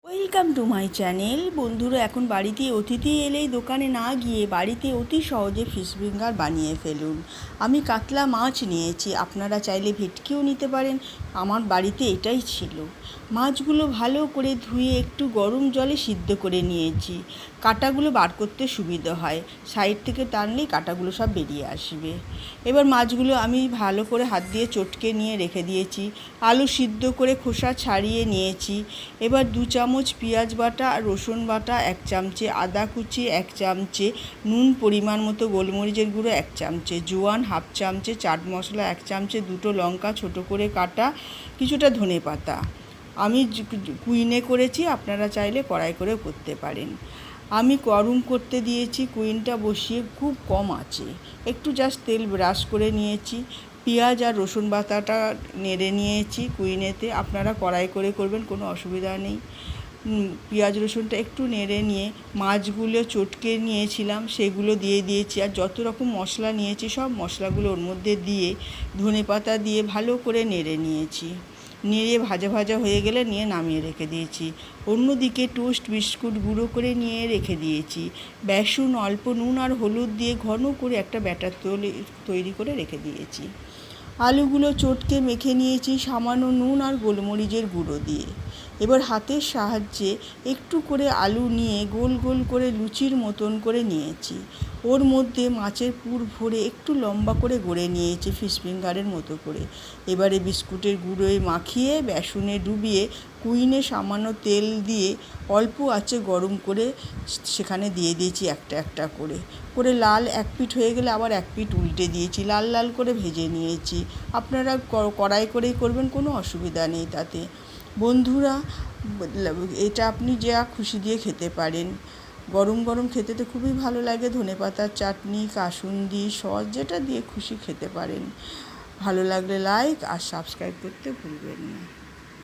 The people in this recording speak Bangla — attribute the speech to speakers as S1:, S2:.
S1: Welcome to my channel. বন্ধুরা, এখন বাড়িতে অতিথি এলেই দোকানে না গিয়ে বাড়িতে অতি সহজে ফিশ ফিঙ্গার বানিয়ে ফেলুন। আমি কাতলা মাছ নিয়েছি, আপনারা চাইলে ভেটকিও নিতে পারেন। আমার বাড়িতে এটাই ছিল। মাছগুলো ভালো করে ধুয়ে একটু গরম জলে সিদ্ধ করে নিয়েছি। কাঁটাগুলো বার করতে সুবিধা হয়, সাইড থেকে টানলেই কাঁটাগুলো সব বেরিয়ে আসবে। এবার মাছগুলো আমি ভালো করে হাত দিয়ে চটকে নিয়ে রেখে দিয়েছি। আলু সিদ্ধ করে খোসা ছাড়িয়ে নিয়েছি। এবার 2 চামচ পেঁয়াজ বাটা আর রসুন বাটা, 1 চামচে আদা কুচি, 1 চামচে নুন পরিমাণ মতো, গোলমরিচের গুঁড়ো 1 চামচে, জোয়ান 1/2 চামচে, চাট মশলা 1 চামচে, 2টো লঙ্কা ছোটো করে কাটা, কিছুটা ধনে পাতা। আমি কুইনে করেছি, আপনারা চাইলে কড়াই করেও করতে পারেন। আমি গরম করতে দিয়েছি, কুইনটা বসিয়ে খুব কম আঁচে একটু জাস্ট তেল ব্রাশ করে নিয়েছি। পেঁয়াজ আর রসুন বাটাটা নেড়ে নিয়েছি কুইনেতে, আপনারা কড়াই করে করবেন, কোনো অসুবিধা নেই। পেঁয়াজ রসুনটা একটু নেড়ে নিয়ে মাছগুলো চটকে নিয়েছিলাম সেগুলো দিয়ে দিয়েছি, আর যত রকম মশলা নিয়েছি সব মশলাগুলো ওর মধ্যে দিয়ে ধনে পাতা দিয়ে ভালো করে নেড়ে নিয়েছি। নেড়ে ভাজা ভাজা হয়ে গেলে নিয়ে নামিয়ে রেখে দিয়েছি। অন্যদিকে টোস্ট বিস্কুট গুঁড়ো করে নিয়ে রেখে দিয়েছি। বেসন, অল্প নুন আর হলুদ দিয়ে ঘন করে একটা ব্যাটার তৈরি করে রেখে দিয়েছি। আলুগুলো চটকে মেখে নিয়েছি সামান্য নুন আর গোলমরিচের গুঁড়ো দিয়ে। এবার হাতের সাহায্যে একটু করে আলু নিয়ে গোল গোল করে লুচির মতন করে নিয়েছি। ওর মধ্যে মাছের পুর ভরে একটু লম্বা করে গড়ে নিয়েছি ফিশ ফিঙ্গারের মতো করে। এবারে বিস্কুটের গুঁড়োয় মাখিয়ে বেসনে ডুবিয়ে কুইনে সামান্য তেল দিয়ে অল্প আঁচে গরম করে সেখানে দিয়ে দিয়েছি একটা একটা করে লাল এক পিঠ হয়ে গেলে আবার এক পিঠ উল্টে দিয়েছি, লাল লাল করে ভেজে নিয়েছি। আপনারা কড়াই করেই করবেন, কোনো অসুবিধা নেই তাতে। বন্ধুরা, এটা আপনি যা খুশি দিয়ে খেতে পারেন। গরম গরম খেতে তো খুবই ভালো লাগে। ধনেপাতার চাটনি, কাসুন্দি, সস, যেটা দিয়ে খুশি খেতে পারেন। ভালো লাগলে লাইক আর সাবস্ক্রাইব করতে ভুলবেন না।